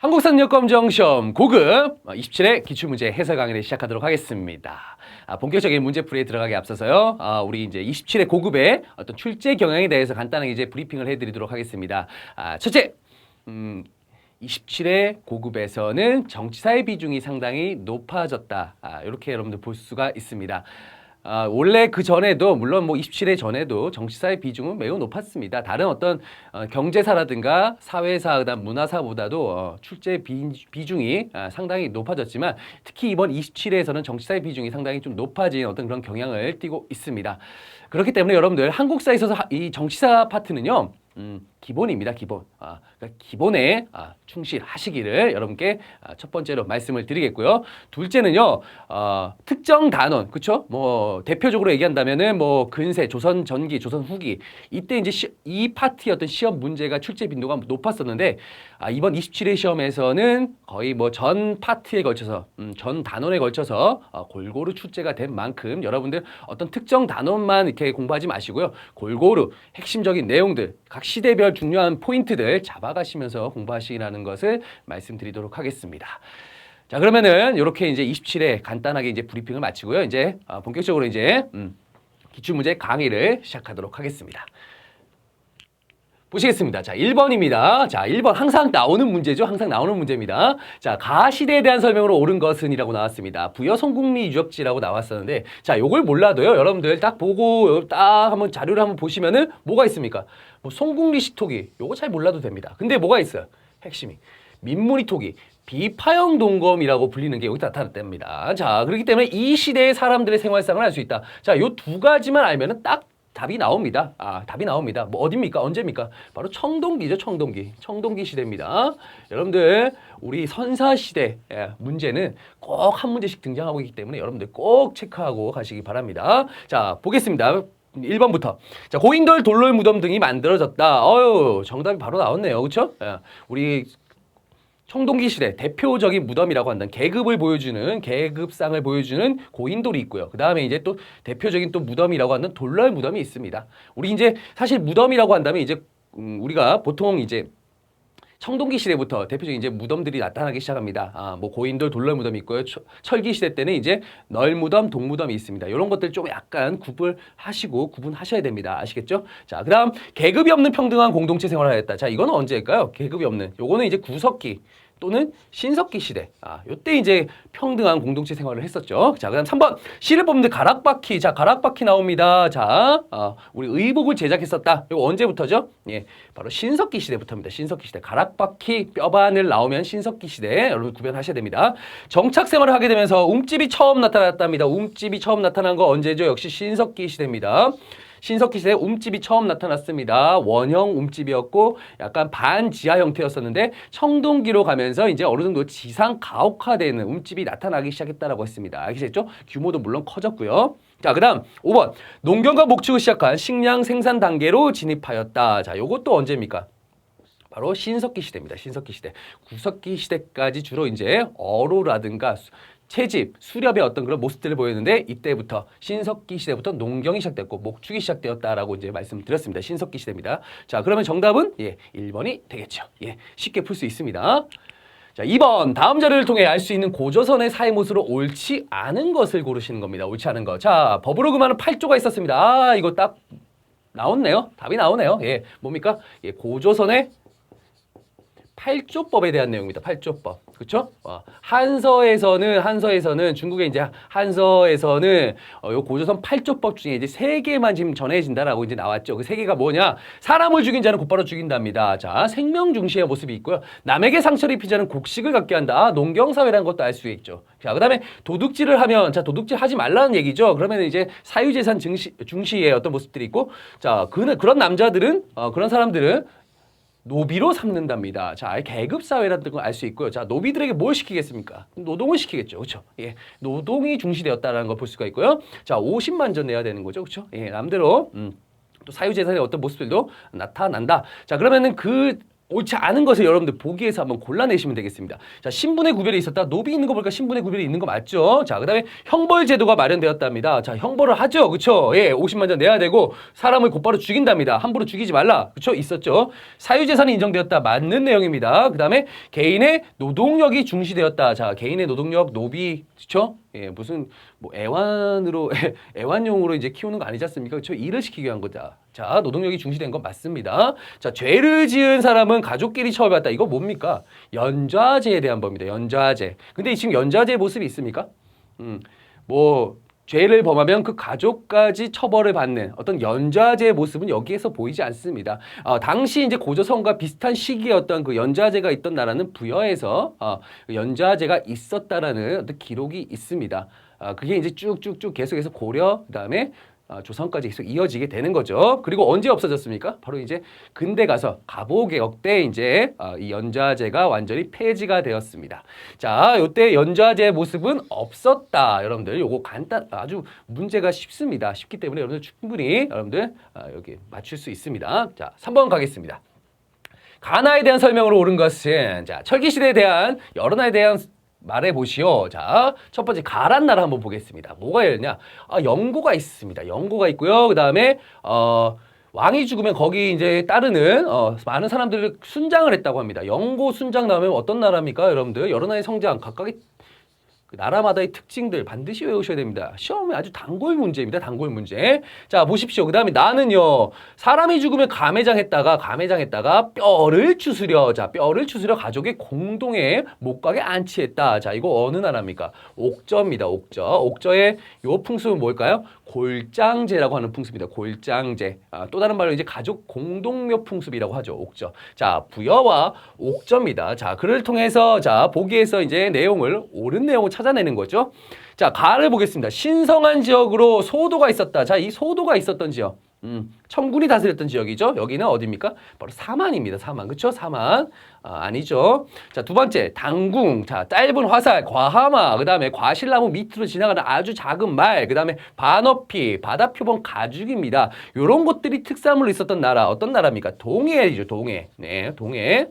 한국산역검정시험 고급 27회 기출문제 해설 강의를 시작하도록 하겠습니다. 본격적인 문제풀이에 들어가기 앞서서요. 우리 이제 27회 고급의 어떤 출제 경향에 대해서 간단하게 이제 브리핑을 해드리도록 하겠습니다. 첫째, 27회 고급에서는 정치사의 비중이 상당히 높아졌다. 이렇게 여러분들 볼 수가 있습니다. 원래 그 전에도 물론 뭐 27회 전에도 정치사의 비중은 매우 높았습니다. 다른 어떤 경제사라든가 사회사, 그다음 문화사보다도 출제 비중이 상당히 높아졌지만 특히 이번 27회에서는 정치사의 비중이 상당히 좀 높아진 어떤 그런 경향을 띠고 있습니다. 그렇기 때문에 여러분들 한국사에 있어서 이 정치사 파트는요. 기본입니다. 기본. 그러니까 기본에 충실하시기를 여러분께 첫 번째로 말씀을 드리겠고요. 둘째는요, 특정 단원, 그쵸? 뭐, 대표적으로 얘기한다면은 뭐, 근세, 조선 전기, 조선 후기. 이때 이제 이 파트의 어떤 시험 문제가 출제 빈도가 높았었는데, 이번 27회 시험에서는 거의 뭐 전 파트에 걸쳐서, 전 단원에 걸쳐서 골고루 출제가 된 만큼 여러분들 어떤 특정 단원만 이렇게 공부하지 마시고요. 골고루 핵심적인 내용들, 각 시대별 중요한 포인트들 잡아가시면서 공부하시라는 것을 말씀드리도록 하겠습니다. 자, 그러면은 이렇게 이제 27회 간단하게 이제 브리핑을 마치고요. 이제 본격적으로 이제 기출문제 강의를 시작하도록 하겠습니다. 보시겠습니다. 자, 1번입니다. 자, 1번 항상 나오는 문제죠. 항상 나오는 문제입니다. 자, 가시대에 대한 설명으로 옳은 것은 이라고 나왔습니다. 부여 송국리 유적지라고 나왔었는데, 자, 요걸 몰라도요. 여러분들 딱 보고 딱 한번 자료를 한번 보시면은 뭐가 있습니까? 뭐 송국리 식토기 요거 잘 몰라도 됩니다. 근데 뭐가 있어요? 핵심이 민무리 토기 비파형 동검이라고 불리는 게 여기 나타났답니다. 자, 그렇기 때문에 이 시대의 사람들의 생활상을 알 수 있다. 자, 요 두 가지만 알면은 딱 답이 나옵니다. 답이 나옵니다. 뭐 어딥니까? 언제입니까? 바로 청동기죠. 청동기 시대입니다. 여러분들 우리 선사시대 문제는 꼭 한 문제씩 등장하고 있기 때문에 여러분들 꼭 체크하고 가시기 바랍니다. 자, 보겠습니다. 1번부터. 자, 고인돌 돌로 무덤 등이 만들어졌다. 정답이 바로 나왔네요. 그렇죠? 우리 청동기 시대 대표적인 무덤이라고 한다는 계급을 보여주는 계급상을 보여주는 고인돌이 있고요. 그 다음에 이제 또 대표적인 또 무덤이라고 하는 돌럴 무덤이 있습니다. 우리 이제 사실 무덤이라고 한다면 이제 우리가 보통 이제 청동기 시대부터 대표적인 이제 무덤들이 나타나기 시작합니다. 뭐 고인돌 돌럴 무덤이 있고요. 철기 시대 때는 이제 널무덤, 동무덤이 있습니다. 이런 것들 좀 약간 구분하셔야 됩니다. 아시겠죠? 자, 그다음 계급이 없는 평등한 공동체 생활을 하였다. 자, 이거는 언제일까요? 계급이 없는. 요거는 이제 구석기 또는 신석기 시대. 요때 이제 평등한 공동체 생활을 했었죠. 자, 그다음 3번. 시를 뽑는데 가락바퀴. 자, 가락바퀴 나옵니다. 자, 우리 의복을 제작했었다. 이거 언제부터죠? 예, 바로 신석기 시대부터입니다. 신석기 시대. 가락바퀴 뼈바늘 나오면 신석기 시대. 여러분 구별하셔야 됩니다. 정착 생활을 하게 되면서 움집이 처음 나타났답니다. 움집이 처음 나타난 거 언제죠? 역시 신석기 시대입니다. 신석기 시대에 움집이 처음 나타났습니다. 원형 움집이었고 약간 반지하 형태였었는데 청동기로 가면서 이제 어느 정도 지상 가옥화되는 움집이 나타나기 시작했다라고 했습니다. 알겠죠? 규모도 물론 커졌고요. 자, 그다음 5번. 농경과 목축을 시작한 식량 생산 단계로 진입하였다. 자, 요것도 언제입니까? 바로 신석기 시대입니다. 신석기 시대. 구석기 시대까지 주로 이제 어로라든가 채집, 수렵의 어떤 그런 모습들을 보였는데 이때부터 신석기 시대부터 농경이 시작됐고 목축이 시작되었다라고 이제 말씀드렸습니다. 신석기 시대입니다. 자, 그러면 정답은 1번이 되겠죠. 쉽게 풀 수 있습니다. 자, 2번. 다음 자료를 통해 알 수 있는 고조선의 사회 모습으로 옳지 않은 것을 고르시는 겁니다. 옳지 않은 것. 자, 법으로 금하는 8조가 있었습니다. 이거 딱 나왔네요. 답이 나오네요. 뭡니까? 고조선의 8조법에 대한 내용입니다. 8조법. 그렇죠? 한서에서는 중국의 이제 한서에서는 요 고조선 8조법 중에 이제 3개만 지금 전해진다라고 이제 나왔죠. 그 3개가 뭐냐? 사람을 죽인 자는 곧바로 죽인답니다. 자, 생명 중시의 모습이 있고요. 남에게 상처를 입힌 자는 곡식을 갖게 한다. 농경사회라는 것도 알 수 있죠. 자, 그다음에 도둑질을 하면 자, 도둑질 하지 말라는 얘기죠. 그러면 이제 사유재산 중시의 어떤 모습들이 있고 자, 그런 남자들은 그런 사람들은 노비로 삼는답니다. 자, 계급 사회라는 걸 알 수 있고요. 자, 노비들에게 뭘 시키겠습니까? 노동을 시키겠죠. 그렇죠? 노동이 중시되었다라는 걸 볼 수가 있고요. 자, 50만 전 내야 되는 거죠. 그렇죠? 남대로 또 사유재산의 어떤 모습들도 나타난다. 자, 그러면은 그 옳지 않은 것을 여러분들 보기에서 한번 골라내시면 되겠습니다. 자, 신분의 구별이 있었다. 노비 있는 거 보니까 신분의 구별이 있는 거 맞죠? 자, 그 다음에 형벌 제도가 마련되었답니다. 자, 형벌을 하죠. 그쵸? 예, 50만 원 내야 되고 사람을 곧바로 죽인답니다. 함부로 죽이지 말라. 그쵸? 있었죠? 사유재산이 인정되었다. 맞는 내용입니다. 그 다음에 개인의 노동력이 중시되었다. 자, 개인의 노동력, 노비, 그쵸? 예, 무슨 뭐 애완으로 애완용으로 이제 키우는 거 아니지 않습니까? 그렇죠? 일을 시키기 위한 거다. 자, 노동력이 중시된 건 맞습니다. 자, 죄를 지은 사람은 가족끼리 처벌받다. 이거 뭡니까? 연좌제에 대한 법입니다. 연좌제. 근데 지금 연좌제의 모습이 있습니까? 뭐 죄를 범하면 그 가족까지 처벌을 받는 어떤 연좌제의 모습은 여기에서 보이지 않습니다. 당시 이제 고조선과 비슷한 시기에 어떤 그 연좌제가 있던 나라는 부여에서 연좌제가 있었다라는 어떤 기록이 있습니다. 그게 이제 쭉쭉쭉 계속해서 고려, 그다음에 조선까지 계속 이어지게 되는 거죠. 그리고 언제 없어졌습니까? 바로 이제 근대 가서 갑오개혁 때 이제 이 연좌제가 완전히 폐지가 되었습니다. 자, 요때 연좌제의 모습은 없었다. 여러분들 요거 아주 문제가 쉽습니다. 쉽기 때문에 여러분들 충분히 여러분들 여기 맞출 수 있습니다. 자, 3번 가겠습니다. 가나에 대한 설명으로 옳은 것은 자, 철기시대에 대한 여론에 대한 말해보시오. 자, 첫 번째 가란 나라 한번 보겠습니다. 뭐가 있냐? 영고가 있습니다. 영고가 있고요. 그 다음에 왕이 죽으면 거기 이제 따르는 많은 사람들을 순장을 했다고 합니다. 영고 순장 나오면 어떤 나라입니까, 여러분들? 여러 나라의 성장 각각의 그 나라마다의 특징들 반드시 외우셔야 됩니다. 시험에 아주 단골 문제입니다. 단골 문제. 자, 보십시오. 그 다음에 나는요. 사람이 죽으면 감회장했다가 뼈를 추스려. 자, 뼈를 추스려 가족의 공동에 못 가게 안치했다. 자, 이거 어느 나라입니까? 옥저입니다. 옥저. 옥저의 요 풍습은 뭘까요? 골장제라고 하는 풍습입니다. 골장제. 또 다른 말로 이제 가족 공동묘 풍습이라고 하죠. 옥저. 자, 부여와 옥저입니다. 자, 그를 통해서 자, 보기에서 이제 내용을 옳은 내용을 찾아내는 거죠. 자, 가를 보겠습니다. 신성한 지역으로 소도가 있었다. 자, 이 소도가 있었던 지역. 청군이 다스렸던 지역이죠. 여기는 어디입니까? 바로 사만입니다. 사만. 그쵸? 사만. 아니죠. 자, 두 번째, 당궁. 자, 짧은 화살, 과하마. 그 다음에 과실나무 밑으로 지나가는 아주 작은 말. 그 다음에 반어피, 바다표범 가죽입니다. 요런 것들이 특산물로 있었던 나라. 어떤 나라입니까? 동해이죠. 동해. 네, 동해.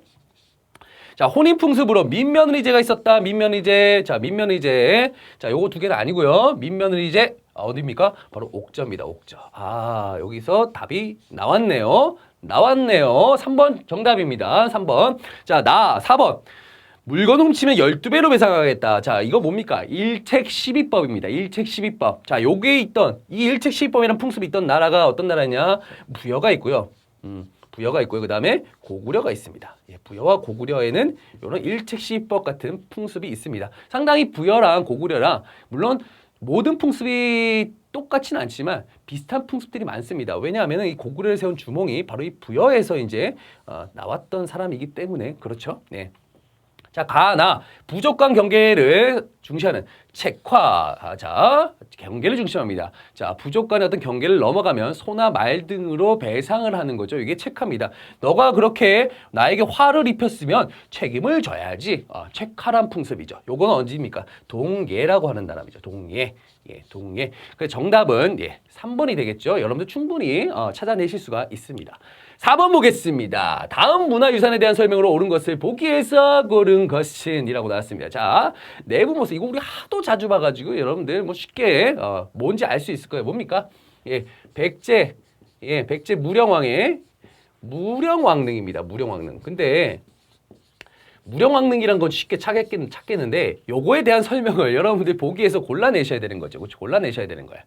자, 혼인풍습으로 민며느리제가 있었다. 민며느리제. 자, 민며느리제. 자, 요거 두 개는 아니고요. 민며느리제. 어디입니까? 바로 옥저입니다. 옥저. 여기서 답이 나왔네요. 3번 정답입니다. 3번. 자, 4번. 물건 훔치면 12배로 배상하겠다. 자, 이거 뭡니까? 일책12법입니다. 일책12법. 자, 요게 있던 이 일책12법이라는 풍습이 있던 나라가 어떤 나라냐? 부여가 있고요. 부여가 있고요. 그 다음에 고구려가 있습니다. 예, 부여와 고구려에는 이런 일책시법 같은 풍습이 있습니다. 상당히 부여랑 고구려랑 물론 모든 풍습이 똑같지는 않지만 비슷한 풍습들이 많습니다. 왜냐하면 이 고구려를 세운 주몽이 바로 이 부여에서 이제 나왔던 사람이기 때문에 그렇죠. 네. 자, 가나 부족간 경계를 중시하는 책화. 자, 경계를 중시합니다. 자, 부족간의 어떤 경계를 넘어가면 소나 말 등으로 배상을 하는 거죠. 이게 책화입니다. 너가 그렇게 나에게 화를 입혔으면 책임을 져야지. 책화란 풍습이죠. 요건 어디입니까? 동예라고 하는 나라입니다. 동예. 예, 동예. 그 정답은 3번이 되겠죠. 여러분들 충분히 찾아내실 수가 있습니다. 4번 보겠습니다. 다음 문화유산에 대한 설명으로 옳은 것을 보기에서 고른 것은 이라고 나왔습니다. 자, 내부 모습. 이거 우리 하도 자주 봐가지고 여러분들 뭐 쉽게 뭔지 알 수 있을 거예요. 뭡니까? 예, 백제. 예, 백제 무령왕의 무령왕릉입니다. 무령왕릉. 근데 무령왕릉이란 건 쉽게 찾겠는데 요거에 대한 설명을 여러분들 보기에서 골라내셔야 되는 거죠. 그렇죠? 골라내셔야 되는 거야.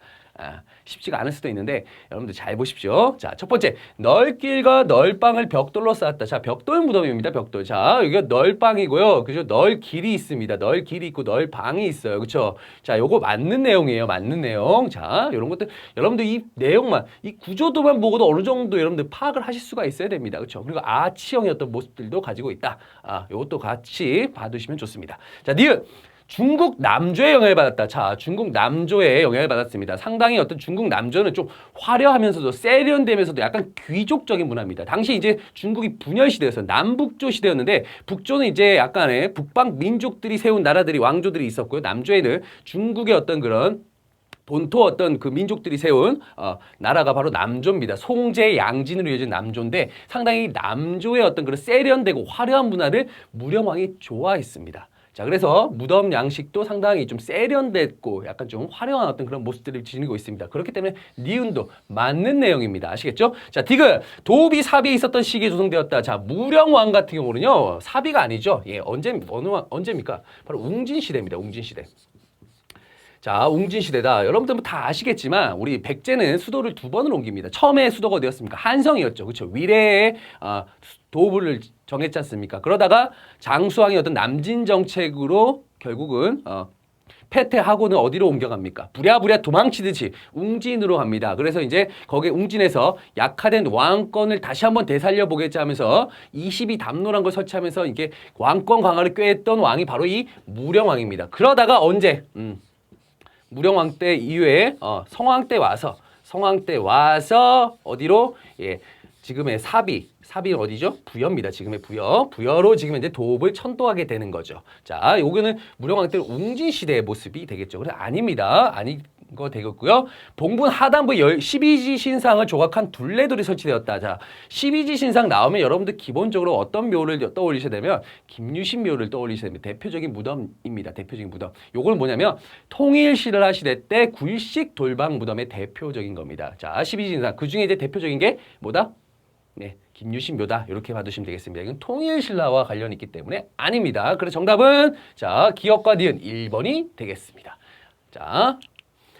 쉽지가 않을 수도 있는데 여러분들 잘 보십시오. 자, 첫 번째, 널길과 널방을 벽돌로 쌓았다. 자, 벽돌 무덤입니다. 벽돌. 자, 여기가 널방이고요. 그죠? 널길이 있습니다. 널길이 있고 널방이 있어요. 그렇죠? 자, 요거 맞는 내용이에요. 맞는 내용. 자, 요런 것들 여러분들 이 내용만, 이 구조도만 보고도 어느 정도 여러분들 파악을 하실 수가 있어야 됩니다. 그렇죠? 그리고 아치형의 어떤 모습들도 가지고 있다. 요것도 같이 봐두시면 좋습니다. 자, 니은. 중국 남조의 영향을 받았다. 자, 중국 남조의 영향을 받았습니다. 상당히 어떤 중국 남조는 좀 화려하면서도 세련되면서도 약간 귀족적인 문화입니다. 당시 이제 중국이 분열 시대였어요. 남북조 시대였는데 북조는 이제 약간의 북방 민족들이 세운 나라들이 왕조들이 있었고요. 남조에는 중국의 어떤 그런 본토 어떤 그 민족들이 세운 나라가 바로 남조입니다. 송제 양진으로 이어진 남조인데 상당히 남조의 어떤 그런 세련되고 화려한 문화를 무령왕이 좋아했습니다. 자, 그래서 무덤 양식도 상당히 좀 세련됐고 약간 좀 화려한 어떤 그런 모습들을 지니고 있습니다. 그렇기 때문에 니은도 맞는 내용입니다. 아시겠죠? 자, 디귿. 도읍이 사비에 있었던 시기에 조성되었다. 자, 무령왕 같은 경우는요. 사비가 아니죠. 예, 언제입니까? 바로 웅진시대입니다. 웅진시대. 자, 웅진시대다. 여러분들 뭐 다 아시겠지만 우리 백제는 수도를 2번을 옮깁니다. 처음에 수도가 어디였습니까? 한성이었죠. 그렇죠? 위례에 도읍을 정했지 않습니까? 그러다가 장수왕의 어떤 남진 정책으로 결국은 패퇴하고는 어디로 옮겨갑니까? 부랴부랴 도망치듯이 웅진으로 갑니다. 그래서 이제 거기에 웅진에서 약화된 왕권을 다시 한번 되살려 보겠지 하면서 22담로란 걸 설치하면서 이게 왕권 강화를 꾀했던 왕이 바로 이 무령왕입니다. 그러다가 언제? 무령왕 때 이후에 성왕 때 와서 어디로? 예, 지금의 사비는 어디죠? 부여입니다. 지금의 부여로 지금 이제 도읍을 천도하게 되는 거죠. 자, 요거는 무령왕 때 웅진 시대의 모습이 되겠죠. 그래 아닙니다. 아닌 거 되겠고요. 봉분 하단부 12지 신상을 조각한 둘레돌이 설치되었다. 자, 12지 신상 나오면 여러분들 기본적으로 어떤 묘를 떠올리셔야 되면 김유신 묘를 떠올리셔야 됩니다. 대표적인 무덤입니다. 대표적인 무덤. 요걸 뭐냐면 통일시를 하시대 때 굴식 돌방 무덤의 대표적인 겁니다. 자, 12지 신상. 그 중에 이제 대표적인 게 뭐다? 네, 김유신 묘다. 이렇게 봐두시면 되겠습니다. 이건 통일신라와 관련이 있기 때문에 아닙니다. 그래서 정답은 자, 기억과 니은 1번이 되겠습니다. 자,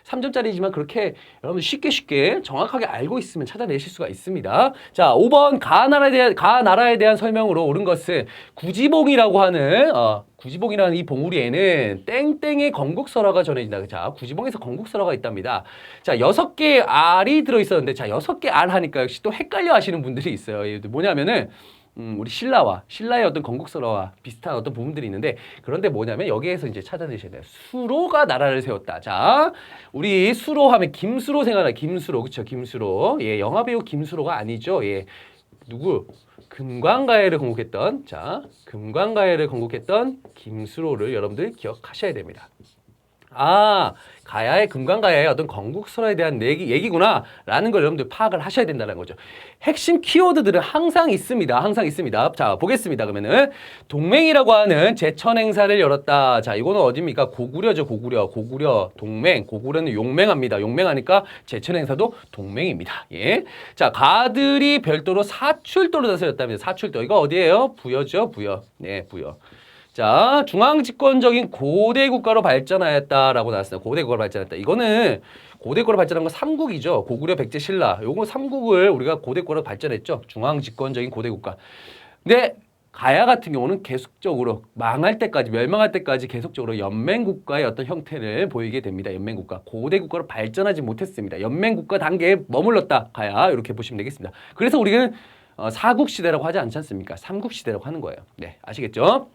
3점짜리지만 그렇게 여러분 쉽게 정확하게 알고 있으면 찾아내실 수가 있습니다. 자, 5번 가나라에 대한 설명으로 옳은 것은 구지봉이라고 하는 구지봉이라는 이 봉우리에는 땡땡의 건국설화가 전해진다. 자, 구지봉에서 건국설화가 있답니다. 자, 6개의 알이 들어있었는데 자, 6개 알 하니까 역시 또 헷갈려 하시는 분들이 있어요. 뭐냐면은 우리 신라의 어떤 건국설화와 비슷한 어떤 부분들이 있는데 그런데 뭐냐면 여기에서 이제 찾아내셔야 돼요. 수로가 나라를 세웠다. 자, 우리 수로 하면 김수로 생각나요. 김수로. 그쵸? 김수로. 예, 영화배우 김수로가 아니죠. 예. 누구? 금관가야를 건국했던 금관가야를 건국했던 김수로를 여러분들 기억하셔야 됩니다. 아, 금관가야의 어떤 건국설화에 대한 얘기구나 라는 걸 여러분들 파악을 하셔야 된다는 거죠. 핵심 키워드들은 항상 있습니다. 항상 있습니다. 자, 보겠습니다. 그러면은 동맹이라고 하는 제천 행사를 열었다. 자, 이거는 어디입니까? 고구려죠. 고구려 동맹. 고구려는 용맹합니다. 용맹하니까 제천 행사도 동맹입니다. 예. 자, 가들이 별도로 사출도를 다스렸답니다. 사출도. 이거 어디예요? 부여죠. 부여. 네, 부여. 자, 중앙집권적인 고대 국가로 발전하였다라고 나왔습니다. 고대 국가로 발전했다. 이거는 고대 국가로 발전한 건 삼국이죠. 고구려, 백제, 신라. 요거 삼국을 우리가 고대 국가로 발전했죠. 중앙집권적인 고대 국가. 근데 가야 같은 경우는 계속적으로 멸망할 때까지 계속적으로 연맹국가의 어떤 형태를 보이게 됩니다. 연맹국가. 고대 국가로 발전하지 못했습니다. 연맹국가 단계에 머물렀다. 가야. 이렇게 보시면 되겠습니다. 그래서 우리는 사국시대라고 하지 않지 않습니까? 삼국시대라고 하는 거예요. 네, 아시겠죠?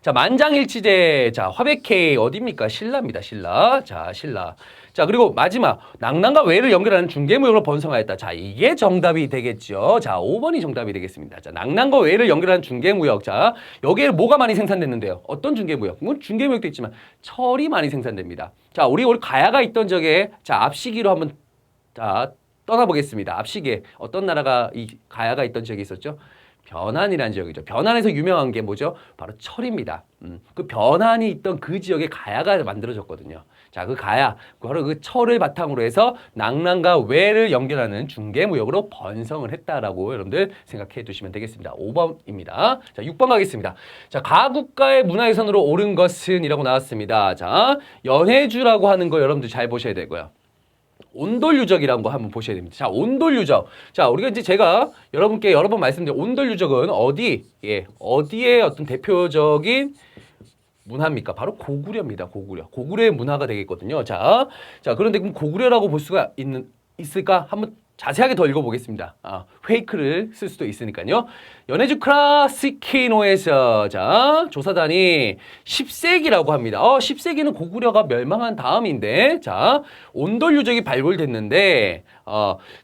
자, 만장일치제. 자, 화백회 어디입니까? 신라입니다. 신라. 자, 신라. 자, 그리고 마지막 낙랑과 외를 연결하는 중개무역으로 번성하였다. 자, 이게 정답이 되겠죠. 자, 5번이 정답이 되겠습니다. 자, 낙랑과 외를 연결하는 중개무역. 자, 여기에 뭐가 많이 생산됐는데요? 어떤 중개무역? 뭐 중개무역도 있지만 철이 많이 생산됩니다. 자, 우리 가야가 있던 적에 자, 앞시기로 한번 떠나보겠습니다. 앞시기에 어떤 나라가 이 가야가 있던 지역이 있었죠? 변안이라는 지역이죠. 변안에서 유명한 게 뭐죠? 바로 철입니다. 그 변안이 있던 그 지역에 가야가 만들어졌거든요. 자, 그 가야, 바로 그 철을 바탕으로 해서 낙랑과 외를 연결하는 중개무역으로 번성을 했다라고 여러분들 생각해 두시면 되겠습니다. 5번입니다. 자, 6번 가겠습니다. 자, 가국가의 문화유산으로 옳은 것은 이라고 나왔습니다. 자, 연해주라고 하는 거 여러분들 잘 보셔야 되고요. 온돌유적이라는 거 한번 보셔야 됩니다. 자, 온돌유적. 자, 우리가 이제 제가 여러분께 여러 번 말씀드린 온돌유적은 어디에 어떤 대표적인 문화입니까? 바로 고구려입니다. 고구려의 문화가 되겠거든요. 자, 그런데 그럼 고구려라고 볼 수가 있을까? 한번 자세하게 더 읽어보겠습니다. 페이크를 쓸 수도 있으니까요. 연해주 클라시키노에서 자, 조사단이 10세기라고 합니다. 10세기는 고구려가 멸망한 다음인데 자, 온돌유적이 발굴됐는데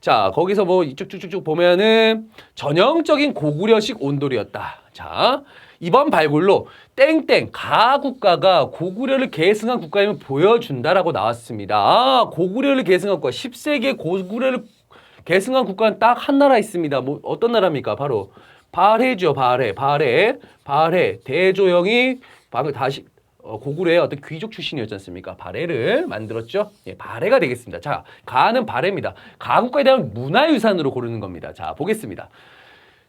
자, 거기서 뭐 이쪽 쭉쭉쭉 보면은 전형적인 고구려식 온돌이었다. 자, 이번 발굴로 땡땡 가국가가 고구려를 계승한 국가임을 보여준다라고 나왔습니다. 아, 고구려를 계승한 국가 10세기에 고구려를 계승한 국가는 딱 한 나라 있습니다. 뭐 어떤 나라입니까? 바로 발해죠. 발해. 대조영이 다시 고구려의 어떤 귀족 출신이었지 않습니까? 발해를 만들었죠. 예, 발해가 되겠습니다. 자, 가는 발해입니다. 가국가에 대한 문화유산으로 고르는 겁니다. 자, 보겠습니다.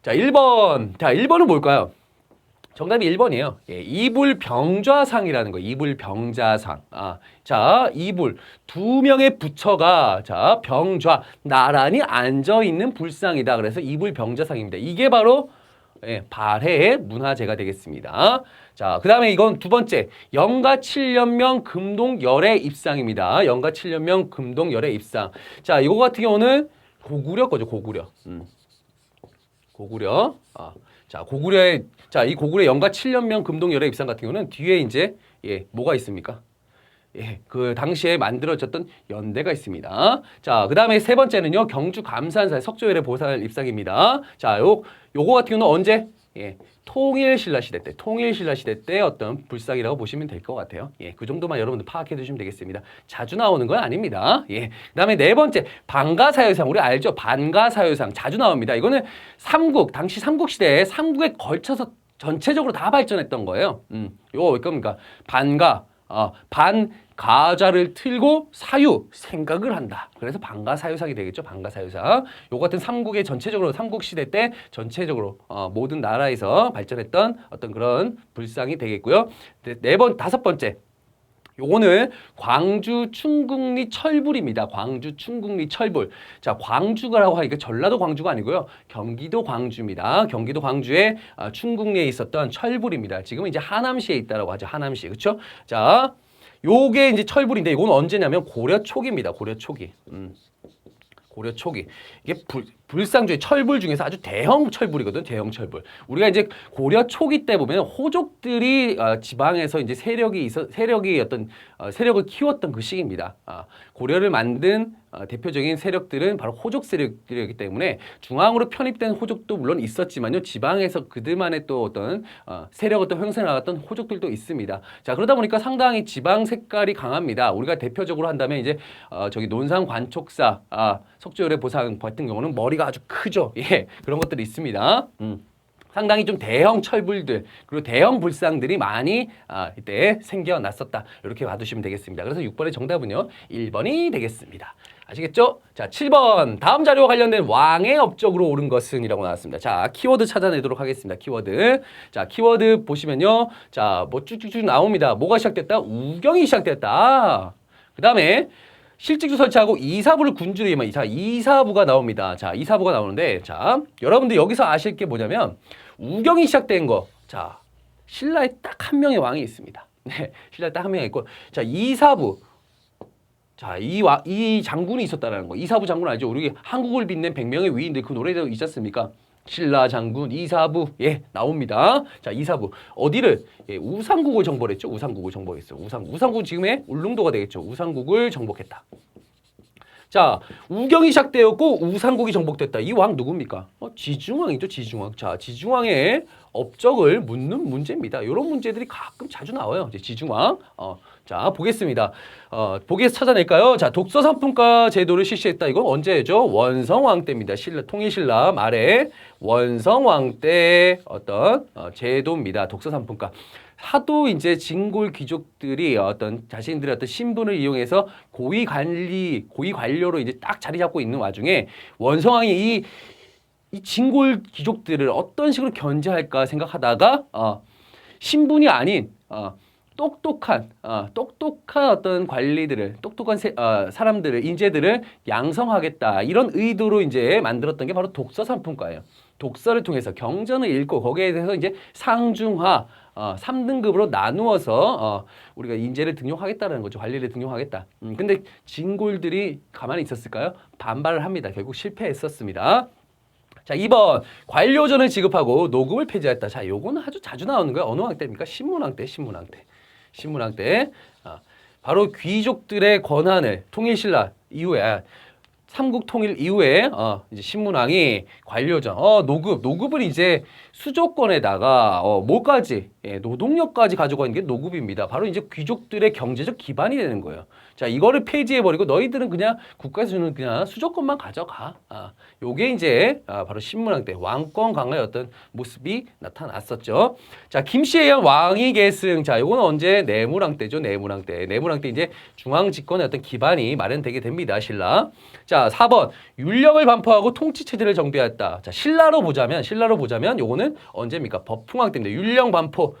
자, 1번. 자, 1번은 뭘까요? 정답이 1번이에요. 예, 이불병좌상이라는 거예요. 이불병자상. 아, 자, 이불. 두 명의 부처가, 자, 병좌. 나란히 앉아있는 불상이다. 그래서 이불병자상입니다. 이게 바로, 예, 발해의 문화재가 되겠습니다. 자, 그 다음에 이건 두 번째. 영가 7년명 금동열의 입상입니다. 영가 7년명 금동열의 입상. 자, 이거 같은 경우는 고구려 거죠, 고구려. 고구려. 아. 자, 이 고구려 영가 7년명 금동열의 입상 같은 경우는 뒤에 이제, 예, 뭐가 있습니까? 예, 그 당시에 만들어졌던 연대가 있습니다. 자, 그 다음에 세 번째는요, 경주 감산사의 석조열의 보살 입상입니다. 자, 요거 같은 경우는 언제? 예, 통일신라 시대 때 어떤 불상이라고 보시면 될 것 같아요. 예, 그 정도만 여러분들 파악해 두시면 되겠습니다. 자주 나오는 건 아닙니다. 예, 그 다음에 네 번째, 반가사유상. 우리 알죠? 반가사유상. 자주 나옵니다. 이거는 당시 삼국시대에 삼국에 걸쳐서 전체적으로 다 발전했던 거예요. 요거 뭡니까? 가자를 틀고 사유 생각을 한다. 그래서 반가사유상이 되겠죠. 반가사유상. 요 같은 삼국의 전체적으로 삼국시대 때 전체적으로 모든 나라에서 발전했던 어떤 그런 불상이 되겠고요. 다섯 번째. 요거는 광주 충국리 철불입니다. 광주 충국리 철불. 자, 광주가라고 하니까 전라도 광주가 아니고요. 경기도 광주입니다. 경기도 광주의 충국리에 있었던 철불입니다. 지금은 이제 하남시에 있다라고 하죠. 하남시. 그렇죠? 자, 요게 이제 철불인데 이건 언제냐면 고려 초기입니다. 고려 초기. 고려 초기. 이게 불상 중에 철불 중에서 아주 대형 철불이거든. 대형 철불. 우리가 이제 고려 초기 때 보면 호족들이 지방에서 이제 세력이 어떤 세력을 키웠던 그 시기입니다. 고려를 만든 대표적인 세력들은 바로 호족 세력들이기 때문에 중앙으로 편입된 호족도 물론 있었지만요. 지방에서 그들만의 또 어떤 세력을 또 형성해 나갔던 호족들도 있습니다. 자, 그러다 보니까 상당히 지방 색깔이 강합니다. 우리가 대표적으로 한다면 이제 저기 논산 관촉사 석조열의 보상 같은 경우는 머리가 아주 크죠. 예, 그런 것들이 있습니다. 상당히 좀 대형 철불들 그리고 대형 불상들이 많이 이때 생겨났었다. 이렇게 봐두시면 되겠습니다. 그래서 6번의 정답은요. 1번이 되겠습니다. 아시겠죠? 자, 7번. 다음 자료와 관련된 왕의 업적으로 옳은 것은 이라고 나왔습니다. 자, 키워드 찾아내도록 하겠습니다. 키워드. 자, 키워드 보시면요. 자, 뭐 쭉쭉쭉 나옵니다. 뭐가 시작됐다? 우경이 시작됐다. 그 다음에 실직주 설치하고 이사부를 군주로 임한 이사부가 나옵니다. 자, 이사부가 나오는데, 자, 여러분들 여기서 아실 게 뭐냐면, 우경이 시작된 거. 자, 신라에 딱 한 명의 왕이 있습니다. 네, 신라에 딱 한 명이 있고, 자, 이사부. 자, 이 장군이 있었다라는 거. 이사부 장군 알죠? 우리 한국을 빛낸 100명의 위인들 그 노래도 있지 않습니까? 신라 장군 이사부 예 나옵니다. 자, 이사부 어디를 우상국을 정벌했죠. 우상국을 정복했어요. 우상국 지금의 울릉도가 되겠죠. 우상국을 정복했다. 자, 우경이 시작되었고 우상국이 정복됐다. 이 왕 누굽니까? 지중왕이죠. 지중왕. 자, 지중왕의 업적을 묻는 문제입니다. 이런 문제들이 가끔 자주 나와요. 이제 지중왕. 자, 보겠습니다. 보기에서 찾아낼까요? 자, 독서상품가 제도를 실시했다. 이건 언제죠? 원성왕 때입니다. 통일신라 말에 원성왕 때 어떤 제도입니다. 독서상품가. 하도 이제 진골 귀족들이 어떤 자신들의 어떤 신분을 이용해서 고위 관료로 이제 딱 자리 잡고 있는 와중에 원성왕이 이 진골 귀족들을 어떤 식으로 견제할까 생각하다가 신분이 아닌 똑똑한 어떤 관리들을 똑똑한 사람들을 인재들을 양성하겠다 이런 의도로 이제 만들었던 게 바로 독서상품과예요. 독서를 통해서 경전을 읽고 거기에 대해서 이제 상중하 3등급으로 나누어서 우리가 인재를 등용하겠다는 거죠. 관리를 등용하겠다. 근데 진골들이 가만히 있었을까요? 반발을 합니다. 결국 실패했었습니다. 자, 2번 관료전을 지급하고 노급을 폐지했다. 자, 요거는 아주 자주 나오는 거예요. 어느 왕 때입니까? 신문왕 때. 바로 귀족들의 권한을 통일신라 이후에 삼국 통일 이후에 이제 신문왕이 관료전 노급을 이제 수조권에다가 뭐까지 노동력까지 가져가 있는 게 노급입니다. 바로 이제 귀족들의 경제적 기반이 되는 거예요. 자, 이거를 폐지해버리고 너희들은 그냥 국가에서 주는 그냥 수조권만 가져가. 요게 이제 바로 신문왕 때 왕권 강화의 어떤 모습이 나타났었죠. 자, 김씨에 의한 왕위 계승. 자, 요거는 언제? 내무왕 때죠. 내무왕 때. 내무왕 때 이제 중앙 집권의 어떤 기반이 마련되게 됩니다. 신라. 자, 4번. 율령을 반포하고 통치 체제를 정비했다. 자, 신라로 보자면 요거는 언제입니까? 법흥왕 때입니다. 율령 반포.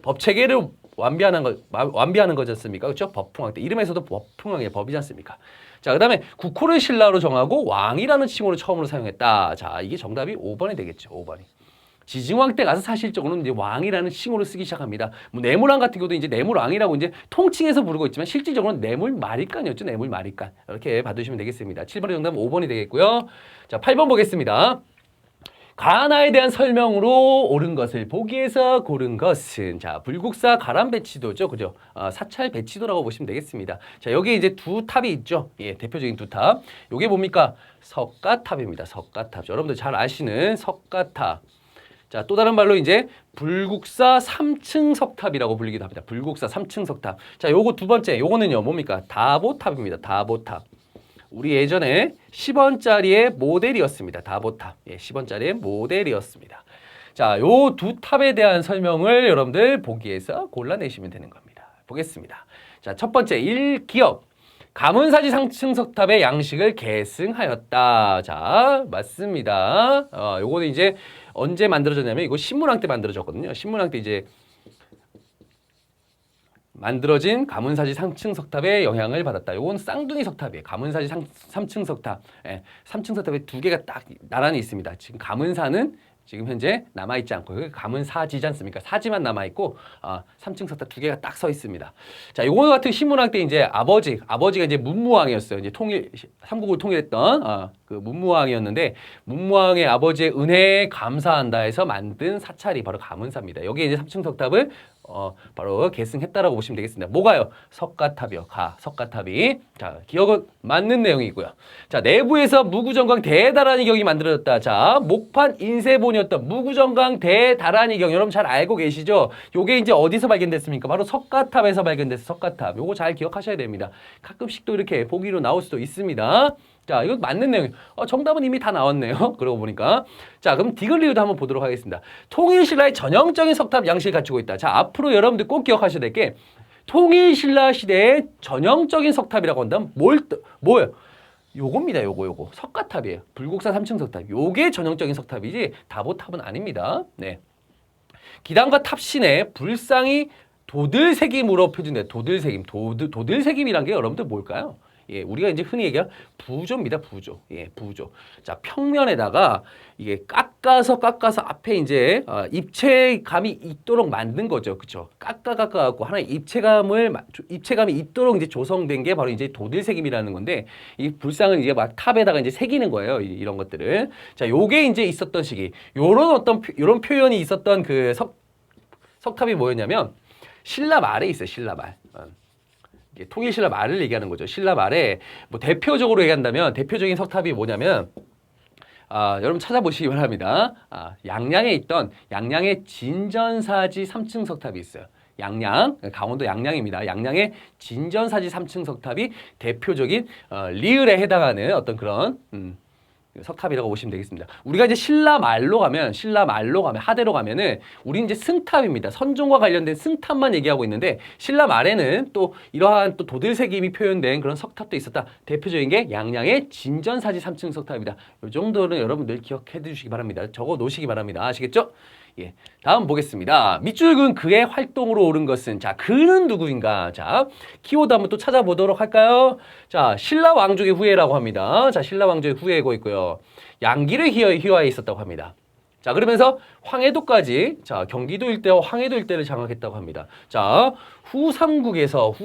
법 체계를 완비하는 거지 않습니까? 그렇죠? 법흥왕 때. 이름에서도 법흥왕의 법이지 않습니까? 자, 그다음에 국호를 신라로 정하고 왕이라는 칭호를 처음으로 사용했다. 자, 이게 정답이 5번이 되겠죠. 5번이. 지증왕 때 가서 사실적으로는 이제 왕이라는 칭호를 쓰기 시작합니다. 뭐 내물왕 같은 경우도 이제 내물왕이라고 이제 통칭해서 부르고 있지만 실질적으로는 내물마리간이었죠. 내물마리간. 이렇게 봐두시면 되겠습니다. 7번의 정답은 5번이 되겠고요. 자, 8번 보겠습니다. 가나에 대한 설명으로 옳은 것을 보기에서 고른 것은 자 불국사 가람배치도죠, 그죠? 사찰 배치도라고 보시면 되겠습니다. 자 여기 이제 두 탑이 있죠. 예, 대표적인 두 탑. 요게 뭡니까? 석가탑입니다. 석가탑. 여러분들 잘 아시는 석가탑. 자 또 다른 말로 이제 불국사 3층 석탑이라고 불리기도 합니다. 불국사 3층 석탑. 자 요거 두 번째, 요거는요 뭡니까? 다보탑입니다. 다보탑. 우리 예전에 10원짜리의 모델이었습니다. 다보탑. 예, 10원짜리의 모델이었습니다. 자, 요 두 탑에 대한 설명을 여러분들 보기에서 골라내시면 되는 겁니다. 보겠습니다. 자, 첫 번째, 1기억. 가문사지 상층석탑의 양식을 계승하였다. 자, 맞습니다. 요거는 이제 언제 만들어졌냐면 이거 신문왕 때 만들어졌거든요. 신문왕 때 이제 만들어진 가문사지 3층 석탑의 영향을 받았다. 요건 쌍둥이 석탑이에요. 가문사지 3층 석탑. 예, 3층 석탑에 두 개가 딱 나란히 있습니다. 지금 가문사는 지금 현재 남아있지 않고 가문사지지 않습니까? 사지만 남아있고 3층 석탑 두 개가 딱 서 있습니다. 자, 요거 같은 신문왕 때 이제 아버지가 이제 문무왕이었어요. 이제 삼국을 통일했던 그 문무왕이었는데 문무왕의 아버지의 은혜에 감사한다 해서 만든 사찰이 바로 가문사입니다. 여기에 이제 3층 석탑을 바로 계승했다라고 보시면 되겠습니다. 뭐가요? 석가탑이요. 석가탑이. 자, 기억은 맞는 내용이고요. 자, 내부에서 무구정강 대다란이 경이 만들어졌다. 자, 목판 인쇄본이었던 무구정강 대다란이 경. 여러분 잘 알고 계시죠? 요게 이제 어디서 발견됐습니까? 바로 석가탑에서 발견됐어요. 석가탑. 요거 잘 기억하셔야 됩니다. 가끔씩 또 이렇게 보기로 나올 수도 있습니다. 자, 이거 맞는 내용이에요. 정답은 이미 다 나왔네요. 그러고 보니까. 자, 그럼 디글리우도 한번 보도록 하겠습니다. 통일신라의 전형적인 석탑 양식을 갖추고 있다. 자, 앞으로 여러분들 꼭 기억하셔야 될 게 통일신라 시대의 전형적인 석탑이라고 한다면 뭐예요? 요겁니다. 요거. 석가탑이에요. 불국사 3층 석탑. 요게 전형적인 석탑이지 다보탑은 아닙니다. 네. 기단과 탑신의 불상이 도들새김으로 표준돼. 도들새김. 도들새김이란 게 여러분들 뭘까요? 예, 우리가 이제 흔히 얘기할 부조입니다. 부조. 예, 부조. 자, 평면에다가 이게 깎아서 앞에 이제 입체감이 있도록 만든 거죠. 그쵸? 깎아갖고 하나의 입체감이 있도록 이제 조성된 게 바로 이제 도들새김이라는 건데 이 불상을 이제 막 탑에다가 이제 새기는 거예요. 이런 것들을. 자, 요게 이제 있었던 시기. 요런 표현이 있었던 그 석탑이 뭐였냐면 신라 말에 있어요. 신라 말. 통일신라 말을 얘기하는 거죠. 신라 말에 뭐 대표적으로 얘기한다면 대표적인 석탑이 뭐냐면 여러분 찾아보시기 바랍니다. 양양의 진전사지 3층 석탑이 있어요. 강원도 양양입니다. 양양의 진전사지 3층 석탑이 대표적인 리을에 해당하는 어떤 그런 석탑이라고 보시면 되겠습니다. 우리가 이제 신라 말로 가면 하대로 가면은 우리 이제 승탑입니다. 선종과 관련된 승탑만 얘기하고 있는데 신라 말에는 또 이러한 또 도들새김이 표현된 그런 석탑도 있었다. 대표적인 게 양양의 진전사지 3층 석탑입니다. 이 정도는 여러분들 기억해 주시기 바랍니다. 적어 놓으시기 바랍니다. 아시겠죠? 예. 다음 보겠습니다. 밑줄근 그의 활동으로 옳은 것은 자 그는 누구인가? 자 키워드 한번 또 찾아보도록 할까요? 자 신라 왕족의 후예라고 합니다. 자 신라 왕족의 후예고 있고요. 양기를 희화에 있었다고 합니다. 자 그러면서 황해도까지 자 경기도 일대와 황해도 일대를 장악했다고 합니다. 자 후삼국에서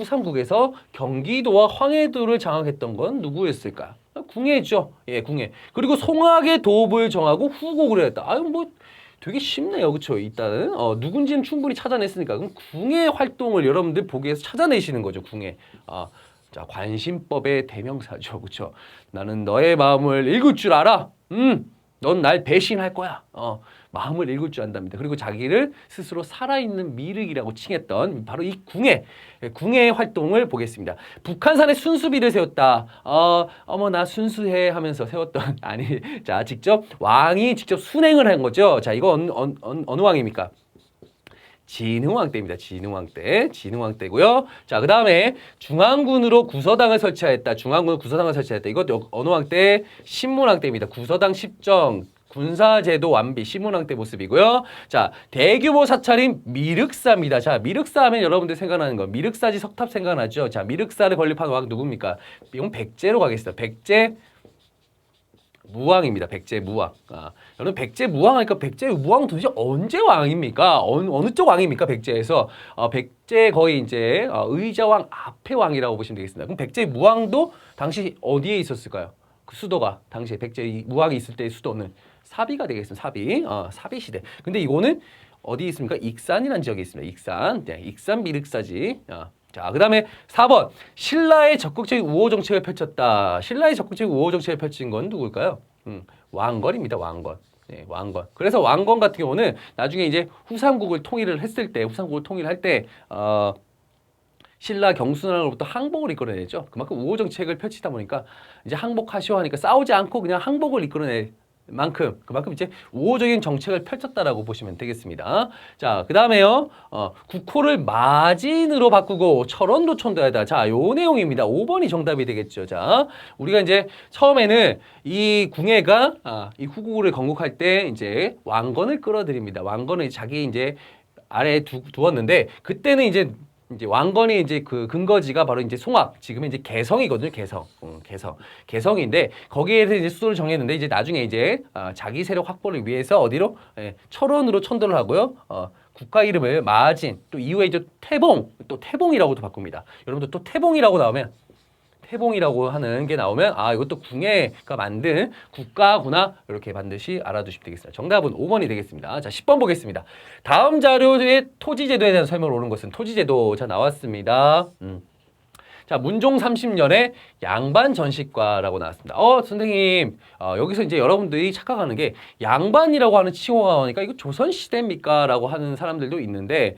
경기도와 황해도를 장악했던 건 누구였을까? 궁예죠. 예, 궁예. 그리고 송악의 도읍을 정하고 후곡을 했다. 아유 뭐 되게 쉽네요. 그쵸? 일단은 누군지는 충분히 찾아냈으니까 그럼 궁예 활동을 여러분들 보기에서 찾아내시는 거죠. 궁예. 자, 관심법의 대명사죠. 그렇죠? 나는 너의 마음을 읽을 줄 알아. 넌 날 배신할 거야. 마음을 읽을 줄 안답니다. 그리고 자기를 스스로 살아있는 미륵이라고 칭했던 바로 이 궁의 활동을 보겠습니다. 북한산에 순수비를 세웠다. 어머 나 순수해 하면서 세웠던 아니 자 직접 왕이 직접 순행을 한 거죠. 자 이거 어느 왕입니까? 진흥왕 때입니다. 진흥왕 때. 진흥왕 때고요. 자, 그다음에 중앙군으로 구서당을 설치하였다. 중앙군으로 구서당을 설치하였다. 이것도 어느 왕 때? 신문왕 때입니다. 구서당 십정 군사제도 완비 신문왕 때 모습이고요. 자, 대규모 사찰인 미륵사입니다. 자, 미륵사 하면 여러분들 생각나는 거 미륵사지 석탑 생각나죠? 자, 미륵사를 건립한 왕 누굽니까? 이건 백제로 가겠습니다. 백제 무왕입니다. 백제 무왕. 여러분 백제 무왕 하니까 백제 무왕 도대체 언제 왕입니까? 어느 쪽 왕입니까? 백제에서 백제 거의 이제 의자왕 앞에 왕이라고 보시면 되겠습니다. 그럼 백제 무왕도 당시 어디에 있었을까요? 그 수도가 당시에 백제 무왕이 있을 때의 수도는 사비가 되겠습니다. 사비. 사비 시대. 근데 이거는 어디 있습니까? 익산이라는 지역에 있습니다. 익산. 네, 익산 미륵사지. 자, 그 다음에 4번. 신라의 적극적인 우호 정책을 펼쳤다. 신라의 적극적인 우호 정책을 펼친 건 누굴까요? 왕건입니다. 왕건. 네, 왕건. 그래서 왕건 같은 경우는 나중에 이제 후삼국을 통일을 했을 때, 후삼국을 통일할 때, 신라 경순왕으로부터 항복을 이끌어내죠. 그만큼 우호 정책을 펼치다 보니까 이제 항복하시오 하니까 싸우지 않고 그냥 항복을 이끌어낼 그만큼 이제 우호적인 정책을 펼쳤다라고 보시면 되겠습니다. 자, 그 다음에요. 국호를 마진으로 바꾸고 철원도 천도하다. 자, 요 내용입니다. 5번이 정답이 되겠죠. 자, 우리가 이제 처음에는 이 궁예가 이 후국을 건국할 때 이제 왕건을 끌어들입니다. 왕건을 자기 이제 아래에 두었는데 그때는 이제 왕건이 이제 그 근거지가 바로 이제 송악, 지금은 이제 개성이거든요. 개성인데 거기에서 이제 수도를 정했는데 이제 나중에 이제 자기 세력 확보를 위해서 어디로 철원으로 천도를 하고요. 국가 이름을 마진, 또 이후에 이제 태봉이라고도 바꿉니다. 여러분들 또 태봉이라고 하는 게 나오면 이것도 궁예가 만든 국가구나 이렇게 반드시 알아두시면 되겠습니다. 정답은 5번이 되겠습니다. 자, 10번 보겠습니다. 다음 자료에 토지제도에 대한 설명을 오는 것은 토지제도 자 나왔습니다. 자, 문종 30년에 양반 전시과라고 나왔습니다. 선생님, 여기서 이제 여러분들이 착각하는 게 양반이라고 하는 칭호가 나오니까 이거 조선시대입니까? 라고 하는 사람들도 있는데,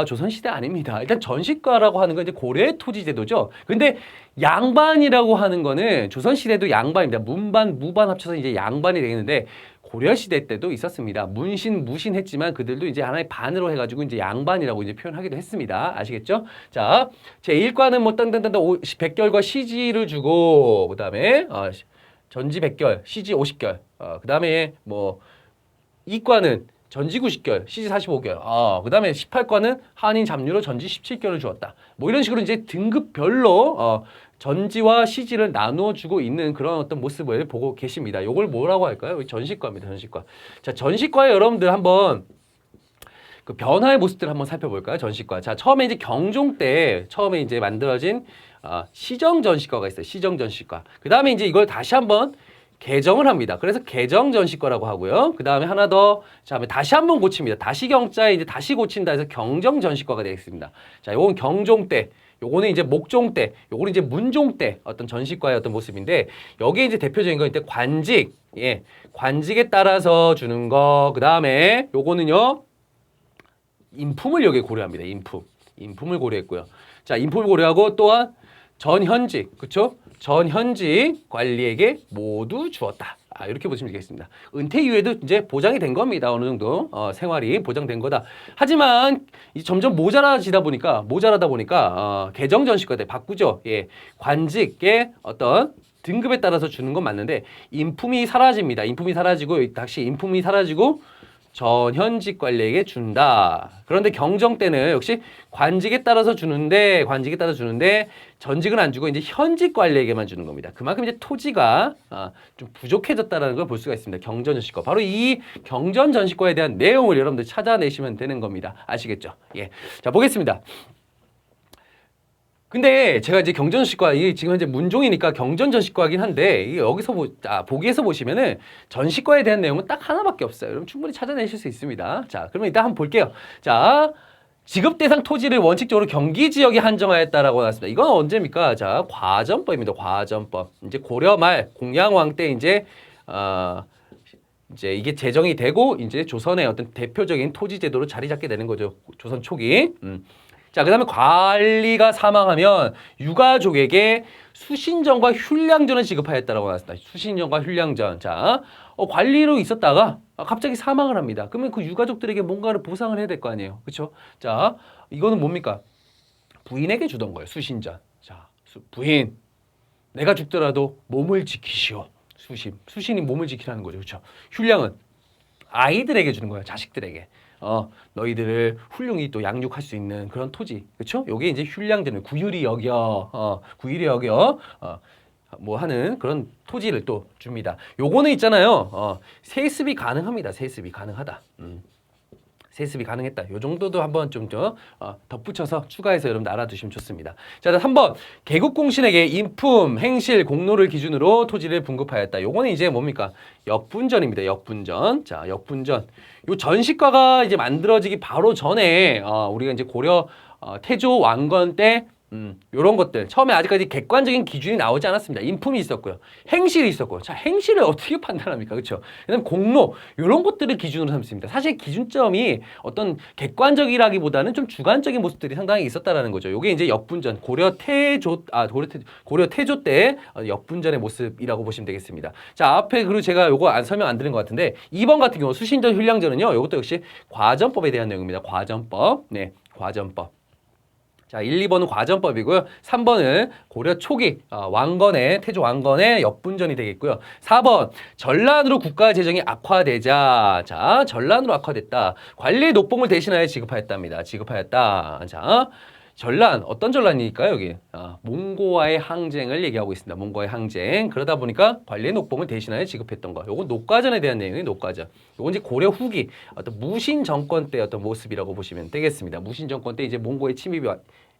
조선시대 아닙니다. 일단 전시과라고 하는 건 이제 고려 토지제도죠. 근데 양반이라고 하는 거는 조선시대도 양반입니다. 문반, 무반 합쳐서 이제 양반이 되겠는데, 고려시대 때도 있었습니다. 문신, 무신 했지만 그들도 이제 하나의 반으로 해가지고 이제 양반이라고 이제 표현하기도 했습니다. 아시겠죠? 자, 제1과는 뭐 백결과 시지를 주고, 그 다음에, 전지 100결, 시지 50결, 그 다음에 뭐, 이과는 전지 90결, 시지 45결, 그 다음에 18과는 한인 잡류로 전지 17결을 주었다. 뭐 이런 식으로 이제 등급별로, 전지와 시지를 나누어 주고 있는 그런 어떤 모습을 보고 계십니다. 이걸 뭐라고 할까요? 전시과입니다. 전시과. 자, 전시과에 여러분들 한번 그 변화의 모습들을 한번 살펴볼까요? 전시과. 자, 처음에 이제 경종 때 처음에 이제 만들어진 시정전시과가 있어요. 시정전시과. 그 다음에 이제 이걸 다시 한번 개정을 합니다. 그래서 개정전시과라고 하고요. 그 다음에 하나 더, 자, 다시 한번 고칩니다. 다시 경자에 이제 다시 고친다 해서 경정전시과가 되겠습니다. 자, 요건 경종 때. 요거는 이제 목종 때, 요거는 이제 문종 때 어떤 전시과의 어떤 모습인데 여기에 이제 대표적인 건 이제 관직, 관직에 따라서 주는 거. 그 다음에 요거는요 인품을 여기에 고려합니다. 인품을 고려했고요. 자, 인품을 고려하고 또한 전현직, 그렇죠? 전현직 관리에게 모두 주었다. 이렇게 보시면 되겠습니다. 은퇴 이후에도 이제 보장이 된 겁니다. 어느 정도 생활이 보장된 거다. 하지만 점점 모자라다 보니까 개정전시과 때 바꾸죠. 관직의 어떤 등급에 따라서 주는 건 맞는데 인품이 사라집니다. 인품이 사라지고 전현직 관리에게 준다. 그런데 경정 때는 역시 관직에 따라서 주는데 전직은 안 주고 이제 현직 관리에게만 주는 겁니다. 그만큼 이제 토지가 좀 부족해졌다는 걸 볼 수가 있습니다. 경전전시과. 바로 이 경전전시과에 대한 내용을 여러분들 찾아내시면 되는 겁니다. 아시겠죠? 자, 보겠습니다. 근데 제가 이제 경전전시과, 이게 지금 현재 문종이니까 경전전시과긴 한데, 여기서 보기에서 보시면은 전시과에 대한 내용은 딱 하나밖에 없어요. 여러분 충분히 찾아내실 수 있습니다. 자, 그러면 일단 한번 볼게요. 자, 지급 대상 토지를 원칙적으로 경기 지역에 한정하였다라고 나왔습니다. 이건 언제입니까? 자, 과전법입니다. 과전법. 이제 고려 말 공양왕 때 이제 이게 제정이 되고 이제 조선의 어떤 대표적인 토지 제도로 자리 잡게 되는 거죠. 조선 초기. 자, 그다음에 관리가 사망하면 유가족에게 수신전과 훈량전을 지급하였다라고 나왔습니다. 수신전과 훈량전. 자, 관리로 있었다가 갑자기 사망을 합니다. 그러면 그 유가족들에게 뭔가를 보상을 해야 될 거 아니에요. 그렇죠? 자, 이거는 뭡니까? 부인에게 주던 거예요. 수신전. 자, 부인, 내가 죽더라도 몸을 지키시오. 수신이 몸을 지키라는 거죠. 그렇죠? 훈량은 아이들에게 주는 거예요. 자식들에게. 너희들을 훌륭히 또 양육할 수 있는 그런 토지. 그렇죠? 요게 이제 훈량되는 구유리 여겨. 뭐 하는 그런 토지를 또 줍니다. 요거는 있잖아요. 세습이 가능합니다. 세습이 가능하다. 세습이 가능했다. 요 정도도 한번 좀 덧붙여서 추가해서 여러분 알아두시면 좋습니다. 자, 3번. 개국공신에게 인품, 행실, 공로를 기준으로 토지를 분급하였다. 요거는 이제 뭡니까? 역분전입니다. 역분전. 자, 역분전. 요 전시과가 이제 만들어지기 바로 전에 우리가 이제 고려 태조 왕건 때 요런 것들 처음에 아직까지 객관적인 기준이 나오지 않았습니다. 인품이 있었고요. 행실이 있었고요. 자, 행실을 어떻게 판단합니까? 그렇죠? 그다음 공로 요런 것들을 기준으로 삼습니다. 사실 기준점이 어떤 객관적이라기보다는 좀 주관적인 모습들이 상당히 있었다라는 거죠. 요게 이제 역분전 고려 태조 때 역분전의 모습이라고 보시면 되겠습니다. 자, 앞에 그리고 제가 요거 설명 안 드린 것 같은데 2번 같은 경우 수신전 훈량전은요. 요것도 역시 과전법에 대한 내용입니다. 과전법. 네, 과전법. 자, 1, 2번은 과전법이고요. 3번은 고려 초기 왕건의 태조 왕건의 역분전이 되겠고요. 4번 전란으로 국가 재정이 악화되자. 자, 전란으로 악화됐다. 관리 녹봉을 대신하여 지급하였답니다. 지급하였다. 자, 전란 어떤 전란일까요? 여기 몽고와의 항쟁을 얘기하고 있습니다. 몽고와의 항쟁. 그러다 보니까 관리 녹봉을 대신하여 지급했던 거. 요건 녹과전에 대한 내용이 녹과전. 요건 이제 고려 후기 어떤 무신 정권 때 어떤 모습이라고 보시면 되겠습니다. 무신 정권 때 이제 몽고의 침입이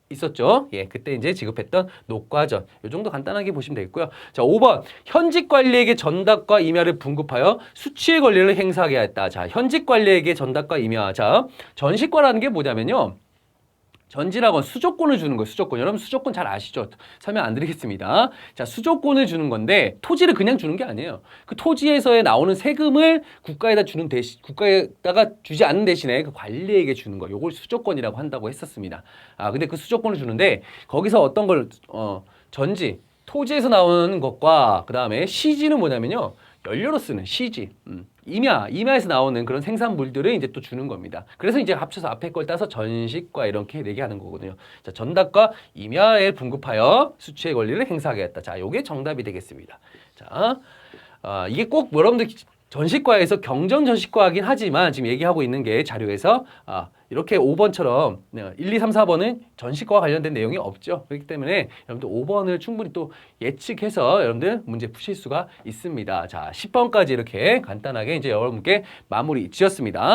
있었죠. 예, 그때 이제 지급했던 녹과전. 요 정도 간단하게 보시면 되겠고요. 자, 5번. 현직 관리에게 전답과 임야를 분급하여 수치의 권리를 행사하게 했다. 자, 현직 관리에게 전답과 임야. 자, 전시과라는 게 뭐냐면요. 전지라고 수조권을 주는 거예요. 수조권. 여러분 수조권 잘 아시죠? 설명 안 드리겠습니다. 자, 수조권을 주는 건데 토지를 그냥 주는 게 아니에요. 그 토지에서 나오는 세금을 국가에다 주는 대신 국가에다가 주지 않는 대신에 그 관리에게 주는 거. 요걸 수조권이라고 한다고 했었습니다. 근데 그 수조권을 주는데 거기서 어떤 걸 전지 토지에서 나오는 것과 그다음에 시지는 뭐냐면요. 연료로 쓰는 시지. 임야에서 나오는 그런 생산물들을 이제 또 주는 겁니다. 그래서 이제 합쳐서 앞에 걸 따서 전식과 이렇게 얘기하는 거거든요. 자, 전답과 임야에 분급하여 수치의 권리를 행사하겠다. 자, 요게 정답이 되겠습니다. 자, 이게 꼭 여러분들 전식과에서 경전 전식과이긴 하지만 지금 얘기하고 있는 게 자료에서 이렇게 5번처럼 1, 2, 3, 4번은 전식과와 관련된 내용이 없죠. 그렇기 때문에 여러분들 5번을 충분히 또 예측해서 여러분들 문제 푸실 수가 있습니다. 자, 10번까지 이렇게 간단하게 이제 여러분께 마무리 지었습니다.